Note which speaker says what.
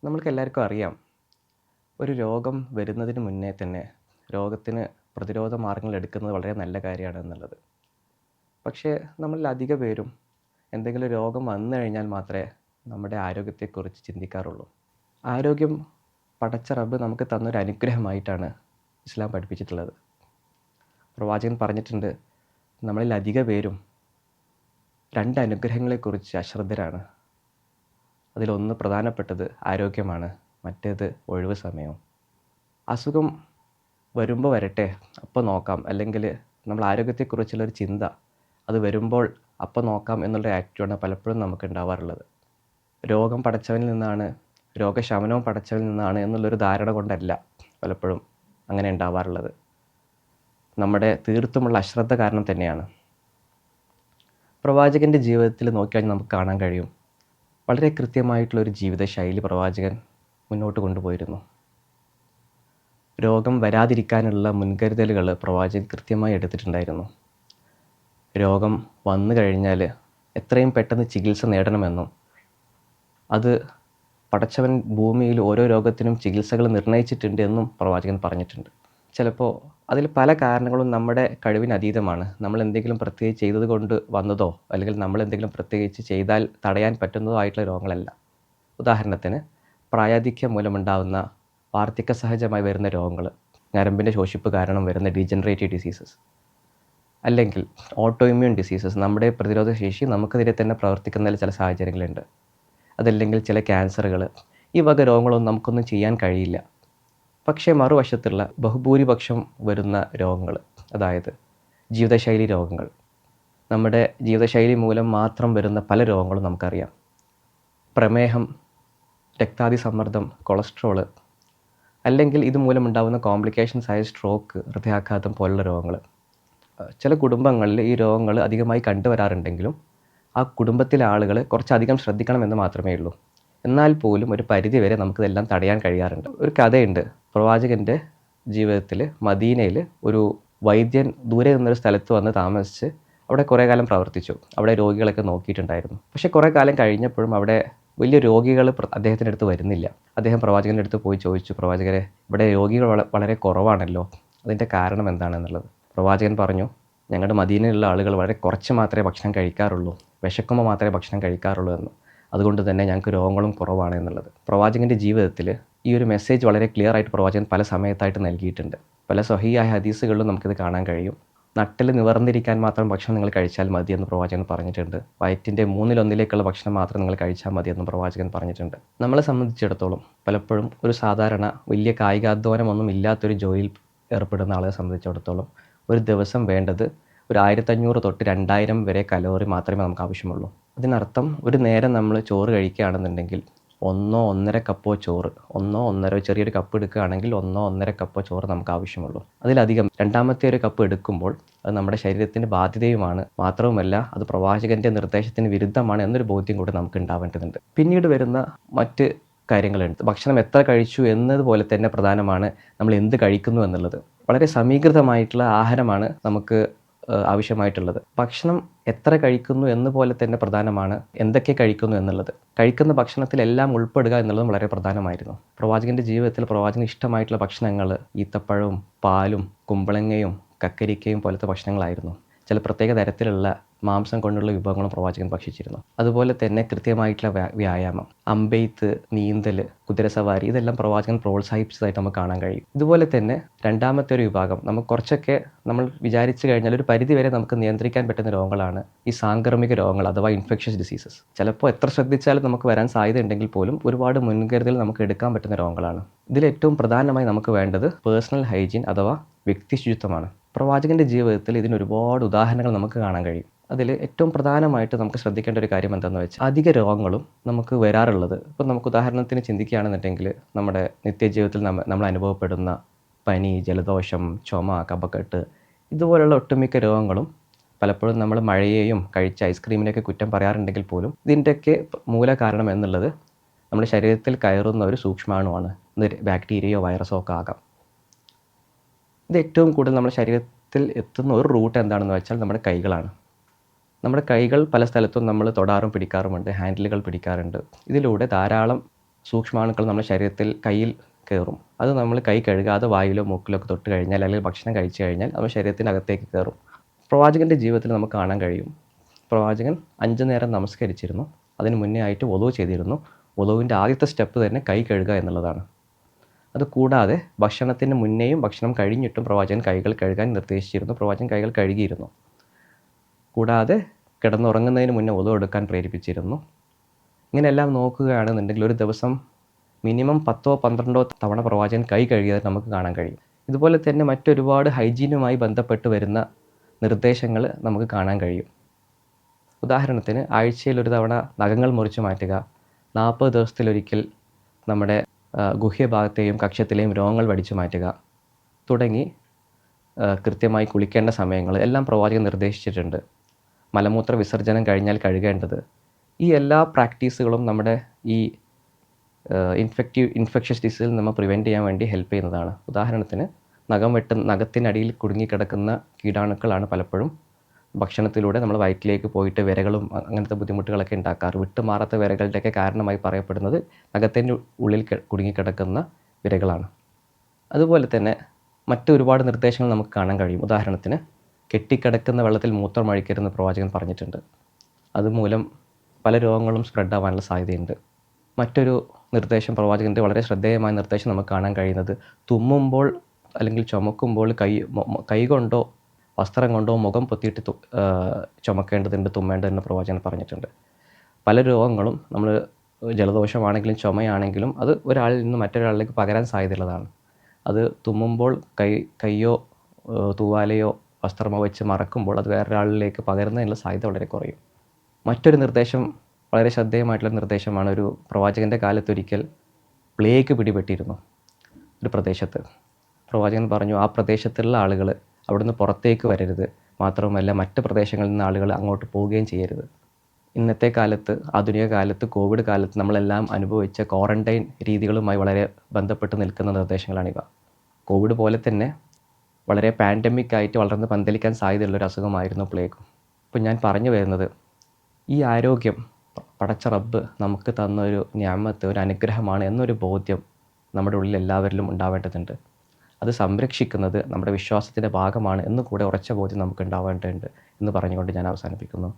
Speaker 1: നമ്മൾക്കെല്ലാവർക്കും അറിയാം. ഒരു രോഗം വരുന്നതിന് മുന്നേ തന്നെ രോഗത്തിന് പ്രതിരോധ മാർഗ്ഗങ്ങൾ എടുക്കുന്നത് വളരെ നല്ല കാര്യമാണ് എന്നുള്ളത്. പക്ഷേ നമ്മളിൽ അധിക പേരും എന്തെങ്കിലും രോഗം വന്നു കഴിഞ്ഞാൽ മാത്രമേ നമ്മുടെ ആരോഗ്യത്തെക്കുറിച്ച് ചിന്തിക്കാറുള്ളൂ. ആരോഗ്യം പടച്ച റബ്ബ് നമുക്ക് തന്നൊരു അനുഗ്രഹമായിട്ടാണ് ഇസ്ലാം പഠിപ്പിച്ചിട്ടുള്ളത്. പ്രവാചകൻ പറഞ്ഞിട്ടുണ്ട്, നമ്മളിൽ അധിക പേരും 2 അനുഗ്രഹങ്ങളെക്കുറിച്ച് അശ്രദ്ധരാണ്. അതിലൊന്ന് പ്രധാനപ്പെട്ടത് ആരോഗ്യമാണ്, മറ്റേത് ഒഴിവ് സമയവും. അസുഖം വരുമ്പോൾ വരട്ടെ, അപ്പോൾ നോക്കാം, അല്ലെങ്കിൽ നമ്മൾ ആരോഗ്യത്തെക്കുറിച്ചുള്ളൊരു ചിന്ത അത് വരുമ്പോൾ അപ്പോൾ നോക്കാം എന്നുള്ളൊരു ആറ്റിറ്റ്യൂഡാണ് പലപ്പോഴും നമുക്ക് ഉണ്ടാവാറുള്ളത്. രോഗം പടച്ചവനിൽ നിന്നാണ്, രോഗശമനവും പടച്ചവനിൽ നിന്നാണ് എന്നുള്ളൊരു ധാരണ കൊണ്ടല്ല പലപ്പോഴും അങ്ങനെ ഉണ്ടാവാറുള്ളത്. നമ്മുടെ തീർത്തുമുള്ള അശ്രദ്ധ കാരണം തന്നെയാണ്. പ്രവാചകൻ്റെ ജീവിതത്തിൽ നോക്കിക്കഴിഞ്ഞാൽ നമുക്ക് കാണാൻ കഴിയും, വളരെ കൃത്യമായിട്ടുള്ളൊരു ജീവിതശൈലി പ്രവാചകൻ മുന്നോട്ട് കൊണ്ടുപോയിരുന്നു. രോഗം വരാതിരിക്കാനുള്ള മുൻകരുതലുകൾ പ്രവാചകൻ കൃത്യമായി എടുത്തിട്ടുണ്ടായിരുന്നു. രോഗം വന്നു കഴിഞ്ഞാൽ എത്രയും പെട്ടെന്ന് ചികിത്സ നേടണമെന്നും അത് പടച്ചവൻ ഭൂമിയിൽ ഓരോ രോഗത്തിനും ചികിത്സകൾ നിർണ്ണയിച്ചിട്ടുണ്ട് എന്നും പ്രവാചകൻ പറഞ്ഞിട്ടുണ്ട്. ചിലപ്പോൾ അതിൽ പല കാരണങ്ങളും നമ്മുടെ കഴിവിന് അതീതമാണ്. നമ്മൾ എന്തെങ്കിലും പ്രത്യേകിച്ച് ചെയ്തത് കൊണ്ട് വന്നതോ അല്ലെങ്കിൽ നമ്മൾ എന്തെങ്കിലും പ്രത്യേകിച്ച് ചെയ്താൽ തടയാൻ പറ്റുന്നതോ ആയിട്ടുള്ള രോഗങ്ങളല്ല. ഉദാഹരണത്തിന് പ്രായാധിക്യം മൂലമുണ്ടാകുന്ന വാർദ്ധക്യ സഹജമായി വരുന്ന രോഗങ്ങൾ, ഞരമ്പിൻ്റെ ശോഷിപ്പ് കാരണം വരുന്ന ഡീജനറേറ്റീവ് ഡിസീസസ്, അല്ലെങ്കിൽ ഓട്ടോ ഇമ്മ്യൂൺ ഡിസീസസ്, നമ്മുടെ പ്രതിരോധ ശേഷി നമുക്കെതിരെ തന്നെ പ്രവർത്തിക്കുന്ന ചില സാഹചര്യങ്ങളുണ്ട്. അതല്ലെങ്കിൽ ചില ക്യാൻസറുകൾ, ഈ വക രോഗങ്ങളൊന്നും നമുക്കൊന്നും ചെയ്യാൻ കഴിയില്ല. പക്ഷേ മറുവശത്തുള്ള ബഹുഭൂരിപക്ഷം വരുന്ന രോഗങ്ങൾ, അതായത് ജീവിതശൈലി രോഗങ്ങൾ, നമ്മുടെ ജീവിതശൈലി മൂലം മാത്രം വരുന്ന പല രോഗങ്ങളും നമുക്കറിയാം. പ്രമേഹം, രക്താതിസമ്മർദ്ദം, കൊളസ്ട്രോള്, അല്ലെങ്കിൽ ഇതുമൂലമുണ്ടാകുന്ന കോംപ്ലിക്കേഷൻസായ സ്ട്രോക്ക്, ഹൃദയാഘാതം പോലുള്ള രോഗങ്ങൾ. ചില കുടുംബങ്ങളിൽ ഈ രോഗങ്ങൾ അധികമായി കണ്ടുവരാറുണ്ടെങ്കിലും ആ കുടുംബത്തിലെ ആളുകൾ കുറച്ചധികം ശ്രദ്ധിക്കണമെന്ന് മാത്രമേ ഉള്ളൂ. എന്നാൽ പോലും ഒരു പരിധിവരെ നമുക്കിതെല്ലാം തടയാൻ കഴിയാറുണ്ട്. ഒരു കഥയുണ്ട്. പ്രവാചകൻ്റെ ജീവിതത്തിൽ മദീനയിൽ ഒരു വൈദ്യൻ ദൂരെ നിന്നൊരു സ്ഥലത്ത് വന്ന് താമസിച്ച് അവിടെ കുറേ കാലം പ്രവർത്തിച്ചു. അവിടെ രോഗികളൊക്കെ നോക്കിയിട്ടുണ്ടായിരുന്നു. പക്ഷേ കുറേ കാലം കഴിഞ്ഞപ്പോഴും അവിടെ വലിയ രോഗികൾ അദ്ദേഹത്തിൻ്റെ അടുത്ത് വരുന്നില്ല. അദ്ദേഹം പ്രവാചകൻ്റെ അടുത്ത് പോയി ചോദിച്ചു, പ്രവാചകരെ, ഇവിടെ രോഗികൾ വളരെ കുറവാണല്ലോ, അതിൻ്റെ കാരണം എന്താണെന്നുള്ളത്. പ്രവാചകൻ പറഞ്ഞു, ഞങ്ങളുടെ മദീനയിലുള്ള ആളുകൾ വളരെ കുറച്ച് മാത്രമേ ഭക്ഷണം കഴിക്കാറുള്ളൂ, വിശക്കുമ്പോൾ മാത്രമേ ഭക്ഷണം കഴിക്കാറുള്ളൂ എന്ന്. അതുകൊണ്ട് തന്നെ ഞങ്ങൾക്ക് രോഗങ്ങളും കുറവാണ് എന്നുള്ളത്. പ്രവാചകൻ്റെ ജീവിതത്തിൽ ഈ ഒരു മെസ്സേജ് വളരെ ക്ലിയർ ആയിട്ട് പ്രവാചകൻ പല സമയത്തായിട്ട് നൽകിയിട്ടുണ്ട്. പല സ്വഹീഹായ ഹദീസുകളിലും നമുക്കിത് കാണാൻ കഴിയും. നട്ടിൽ നിവർന്നിരിക്കാൻ മാത്രം ഭക്ഷണം നിങ്ങൾ കഴിച്ചാൽ മതി എന്ന് പ്രവാചകൻ പറഞ്ഞിട്ടുണ്ട്. വയറ്റിൻ്റെ 1/3 ഭക്ഷണം മാത്രം നിങ്ങൾ കഴിച്ചാൽ മതി എന്ന് പ്രവാചകൻ പറഞ്ഞിട്ടുണ്ട്. നമ്മളെ സംബന്ധിച്ചിടത്തോളം പലപ്പോഴും ഒരു സാധാരണ വലിയ കായികാധ്വാനമൊന്നും ഇല്ലാത്തൊരു ജോലിയിൽ ഏർപ്പെടുന്ന ആളെ സംബന്ധിച്ചിടത്തോളം ഒരു ദിവസം വേണ്ടത് ഒരു 1500 തൊട്ട് 2000 വരെ കലോറി മാത്രമേ നമുക്ക് ആവശ്യമുള്ളൂ. അതിനർത്ഥം ഒരു നേരം നമ്മൾ ചോറ് കഴിക്കുകയാണെന്നുണ്ടെങ്കിൽ 1-1.5 കപ്പോ ചോറ്, 1-1.5 ചെറിയൊരു കപ്പ് എടുക്കുകയാണെങ്കിൽ 1-1.5 കപ്പോ ചോറ് നമുക്ക് ആവശ്യമുള്ളൂ. അതിലധികം രണ്ടാമത്തെ ഒരു കപ്പ് എടുക്കുമ്പോൾ അത് നമ്മുടെ ശരീരത്തിന് ബാധ്യതയുമാണ്. മാത്രവുമല്ല അത് പ്രവാചകൻ്റെ നിർദ്ദേശത്തിന് വിരുദ്ധമാണ് എന്നൊരു ബോധ്യം കൂടി നമുക്ക് ഉണ്ടാവേണ്ടതുണ്ട്. പിന്നീട് വരുന്ന മറ്റ് കാര്യങ്ങളുണ്ട്. ഭക്ഷണം എത്ര കഴിച്ചു എന്നതുപോലെ തന്നെ പ്രധാനമാണ് നമ്മൾ എന്ത് കഴിക്കുന്നു എന്നുള്ളത്. വളരെ സമീകൃതമായിട്ടുള്ള ആഹാരമാണ് നമുക്ക് ആവശ്യമായിട്ടുള്ളത്. ഭക്ഷണം എത്ര കഴിക്കുന്നു എന്നപോലെ തന്നെ പ്രധാനമാണ് എന്തൊക്കെ കഴിക്കുന്നു എന്നുള്ളത്. കഴിക്കുന്ന ഭക്ഷണത്തിലെല്ലാം ഉൾപ്പെടുക എന്നുള്ളതും വളരെ പ്രധാനമായിരുന്നു. പ്രവാചകൻ്റെ ജീവിതത്തിൽ പ്രവാചകന് ഇഷ്ടമായിട്ടുള്ള ഭക്ഷണങ്ങൾ ഈത്തപ്പഴവും പാലും കുമ്പളങ്ങയും കക്കരിക്കയും പോലത്തെ ഭക്ഷണങ്ങളായിരുന്നു. ചില പ്രത്യേക തരത്തിലുള്ള മാംസം കൊണ്ടുള്ള വിഭവങ്ങളും പ്രവാചകൻ ഭക്ഷിച്ചിരുന്നു. അതുപോലെ തന്നെ കൃത്യമായിട്ടുള്ള വ്യായാമം, അമ്പെയ്ത്ത്, നീന്തൽ, കുതിരസവാരി, ഇതെല്ലാം പ്രവാചകൻ പ്രോത്സാഹിപ്പിച്ചതായിട്ട് നമുക്ക് കാണാൻ കഴിയും. ഇതുപോലെ തന്നെ രണ്ടാമത്തെ ഒരു വിഭാഗം, നമുക്ക് കുറച്ചൊക്കെ നമ്മൾ വിചാരിച്ചു കഴിഞ്ഞാൽ ഒരു പരിധി വരെ നമുക്ക് നിയന്ത്രിക്കാൻ പറ്റുന്ന രോഗങ്ങളാണ് ഈ സാംക്രമിക രോഗങ്ങൾ അഥവാ ഇൻഫെക്ഷ്യസ് ഡിസീസസ്. ചിലപ്പോൾ എത്ര ശ്രദ്ധിച്ചാലും നമുക്ക് വരാൻ സാധ്യത ഉണ്ടെങ്കിൽ പോലും ഒരുപാട് മുൻകരുതൽ നമുക്ക് എടുക്കാൻ പറ്റുന്ന രോഗങ്ങളാണ്. ഇതിലേറ്റവും പ്രധാനമായി നമുക്ക് വേണ്ടത് പേഴ്സണൽ ഹൈജീൻ അഥവാ വ്യക്തി ശുചിത്വമാണ്. പ്രവാചകൻ്റെ ജീവിതത്തിൽ ഇതിന് ഒരുപാട് ഉദാഹരണങ്ങൾ നമുക്ക് കാണാൻ കഴിയും. അതിൽ ഏറ്റവും പ്രധാനമായിട്ട് നമുക്ക് ശ്രദ്ധിക്കേണ്ട ഒരു കാര്യം എന്താണെന്ന് വെച്ചാൽ, അധിക രോഗങ്ങളും നമുക്ക് വരാറുള്ളത്, ഇപ്പോൾ നമുക്ക് ഉദാഹരണത്തിന് ചിന്തിക്കുകയാണെന്നുണ്ടെങ്കിൽ നമ്മുടെ നിത്യജീവിതത്തിൽ നമ്മൾ അനുഭവപ്പെടുന്ന പനി, ജലദോഷം, ചുമ, കഫക്കെട്ട്, ഇതുപോലുള്ള ഒട്ടുമിക്ക രോഗങ്ങളും പലപ്പോഴും നമ്മൾ മഴയെയും കഴിച്ച ഐസ്ക്രീമിനെയൊക്കെ കുറ്റം പറയാറുണ്ടെങ്കിൽ പോലും ഇതിൻ്റെയൊക്കെ മൂല കാരണം എന്നുള്ളത് നമ്മുടെ ശരീരത്തിൽ കയറുന്ന ഒരു സൂക്ഷ്മാണുവാണ്. ഇത് ബാക്ടീരിയയോ വൈറസോ ഒക്കെ ആകാം. ഇത് ഏറ്റവും കൂടുതൽ നമ്മുടെ ശരീരത്തിൽ എത്തുന്ന ഒരു റൂട്ട് എന്താണെന്ന് വെച്ചാൽ നമ്മുടെ കൈകളാണ്. നമ്മുടെ കൈകൾ പല സ്ഥലത്തും നമ്മൾ തൊടാറും പിടിക്കാറുമുണ്ട്, ഹാൻഡിലുകൾ പിടിക്കാറുണ്ട്. ഇതിലൂടെ ധാരാളം സൂക്ഷ്മാണുക്കൾ നമ്മുടെ ശരീരത്തിൽ കയ്യിൽ കയറും. അത് നമ്മൾ കൈ കഴുകാതെ വായിലോ മൂക്കിലോ ഒക്കെ തൊട്ട് കഴിഞ്ഞാൽ, അല്ലെങ്കിൽ ഭക്ഷണം കഴിച്ചു കഴിഞ്ഞാൽ നമ്മുടെ ശരീരത്തിനകത്തേക്ക് കയറും. പ്രവാചകൻ്റെ ജീവിതത്തിൽ നമുക്ക് കാണാൻ കഴിയും. പ്രവാചകൻ 5 നേരം നമസ്കരിച്ചിരുന്നു. അതിന് മുന്നേ ആയിട്ട് വുളൂ ചെയ്തിരുന്നു. വുളൂവിൻ്റെ ആദ്യത്തെ സ്റ്റെപ്പ് തന്നെ കൈ കഴുകുക എന്നുള്ളതാണ്. അതുകൂടാതെ ഭക്ഷണത്തിന് മുന്നേയും ഭക്ഷണം കഴിഞ്ഞിട്ടും പ്രവാചകൻ കൈകൾ കഴുകാൻ നിർദ്ദേശിച്ചിരുന്നു. പ്രവാചകൻ കൈകൾ കഴുകിയിരുന്നു. കൂടാതെ കിടന്നുറങ്ങുന്നതിന് മുന്നേ വുളൂ എടുക്കാൻ പ്രേരിപ്പിച്ചിരുന്നു. ഇങ്ങനെയെല്ലാം നോക്കുകയാണെന്നുണ്ടെങ്കിൽ ഒരു ദിവസം മിനിമം 10-12 തവണ പ്രവാചകൻ കൈ കഴുകിയത് നമുക്ക് കാണാൻ കഴിയും. ഇതുപോലെ തന്നെ മറ്റൊരുപാട് ഹൈജീനുമായി ബന്ധപ്പെട്ട് വരുന്ന നിർദ്ദേശങ്ങൾ നമുക്ക് കാണാൻ കഴിയും. ഉദാഹരണത്തിന് ആഴ്ചയിൽ ഒരു തവണ നഖങ്ങൾ മുറിച്ച് മാറ്റുക, 40 ദിവസത്തിലൊരിക്കൽ നമ്മുടെ ഗുഹ്യഭാഗത്തെയും കക്ഷത്തിലെയും രോമങ്ങൾ വടിച്ചു മാറ്റുക തുടങ്ങി കൃത്യമായി കുളിക്കേണ്ട സമയങ്ങൾ എല്ലാം പ്രവാചകൻ നിർദ്ദേശിച്ചിട്ടുണ്ട്. മലമൂത്ര വിസർജനം കഴിഞ്ഞാൽ കഴുകേണ്ടത്. ഈ എല്ലാ പ്രാക്ടീസുകളും നമ്മുടെ ഈ ഇൻഫെക്ഷ്യസ് ഡിസീസിൽ നമ്മൾ പ്രിവെൻറ്റ് ചെയ്യാൻ വേണ്ടി ഹെൽപ്പ് ചെയ്യുന്നതാണ്. ഉദാഹരണത്തിന് നഖത്തിനടിയിൽ കുടുങ്ങിക്കിടക്കുന്ന കീടാണുക്കളാണ് പലപ്പോഴും ഭക്ഷണത്തിലൂടെ നമ്മൾ വയറ്റിലേക്ക് പോയിട്ട് വിരകളും അങ്ങനത്തെ ബുദ്ധിമുട്ടുകളൊക്കെ ഉണ്ടാക്കാറ്. വിട്ടുമാറാത്ത വിരകളുടെയൊക്കെ കാരണമായി പറയപ്പെടുന്നത് നഖത്തിൻ്റെ ഉള്ളിൽ കുടുങ്ങിക്കിടക്കുന്ന വിരകളാണ്. അതുപോലെ തന്നെ മറ്റൊരുപാട് നിർദ്ദേശങ്ങൾ നമുക്ക് കാണാൻ കഴിയും. ഉദാഹരണത്തിന് കെട്ടിക്കിടക്കുന്ന വെള്ളത്തിൽ മൂത്രം ഒഴിക്കരുതെന്ന് പ്രവാചകൻ പറഞ്ഞിട്ടുണ്ട്. അതുമൂലം പല രോഗങ്ങളും സ്പ്രെഡ് ആവാനുള്ള സാധ്യതയുണ്ട്. മറ്റൊരു നിർദ്ദേശം, പ്രവാചകൻ്റെ വളരെ ശ്രദ്ധേയമായ നിർദ്ദേശം നമുക്ക് കാണാൻ കഴിയുന്നത്, തുമ്മുമ്പോൾ അല്ലെങ്കിൽ ചുമക്കുമ്പോൾ കൈ കൊണ്ടോ വസ്ത്രം കൊണ്ടോ മുഖം പൊത്തിയിട്ട് ചുമക്കേണ്ടതുണ്ട്, തുമ്മേണ്ടതെന്ന് പ്രവാചകൻ പറഞ്ഞിട്ടുണ്ട്. പല രോഗങ്ങളും നമ്മൾ ജലദോഷമാണെങ്കിലും ചുമയാണെങ്കിലും അത് ഒരാളിൽ നിന്ന് മറ്റൊരാളിലേക്ക് പകരാൻ സാധ്യതയുള്ളതാണ്. അത് തുമ്മുമ്പോൾ കൈയോ തൂവാലയോ വസ്ത്രമോ വെച്ച് മറക്കുമ്പോൾ അത് വേറൊരാളിലേക്ക് പകരുന്നതിനുള്ള സാധ്യത വളരെ കുറയും. മറ്റൊരു നിർദ്ദേശം, വളരെ ശ്രദ്ധേയമായിട്ടുള്ള നിർദ്ദേശമാണ്, ഒരു പ്രവാചകൻ്റെ കാലത്തൊരിക്കൽ പ്ലേഗ് പിടിപെട്ടിരുന്നു ഒരു പ്രദേശത്ത്. പ്രവാചകൻ പറഞ്ഞു, ആ പ്രദേശത്തുള്ള ആളുകൾ അവിടുന്ന് പുറത്തേക്ക് വരരുത്, മാത്രവുമല്ല മറ്റ് പ്രദേശങ്ങളിൽ നിന്ന് ആളുകൾ അങ്ങോട്ട് പോവുകയും ചെയ്യരുത്. ഇന്നത്തെ കാലത്ത്, ആധുനിക കാലത്ത്, കോവിഡ് കാലത്ത് നമ്മളെല്ലാം അനുഭവിച്ച ക്വാറൻറ്റൈൻ രീതികളുമായി വളരെ ബന്ധപ്പെട്ട് നിൽക്കുന്ന നിർദ്ദേശങ്ങളാണിവ. കോവിഡ് പോലെ തന്നെ വളരെ പാൻഡമിക് ആയിട്ട് വളർന്ന് പന്തലിക്കാൻ സാധ്യതയുള്ളൊരു അസുഖമായിരുന്നു പ്ലേഗ്. അപ്പോൾ ഞാൻ പറഞ്ഞു വരുന്നത്, ഈ ആരോഗ്യം പടച്ച റബ്ബ് നമുക്ക് തന്നൊരു നിഅമത്ത്, ഒരു അനുഗ്രഹമാണ് എന്നൊരു ബോധ്യം നമ്മുടെ ഉള്ളിൽ എല്ലാവരിലും ഉണ്ടാവേണ്ടതുണ്ട്. അത് സംരക്ഷിക്കുന്നത് നമ്മുടെ വിശ്വാസത്തിൻ്റെ ഭാഗമാണ് എന്ന് കൂടെ ഉറച്ച ബോധ്യം നമുക്ക് ഉണ്ടാവേണ്ടതുണ്ട് എന്ന് പറഞ്ഞുകൊണ്ട് ഞാൻ അവസാനിപ്പിക്കുന്നു.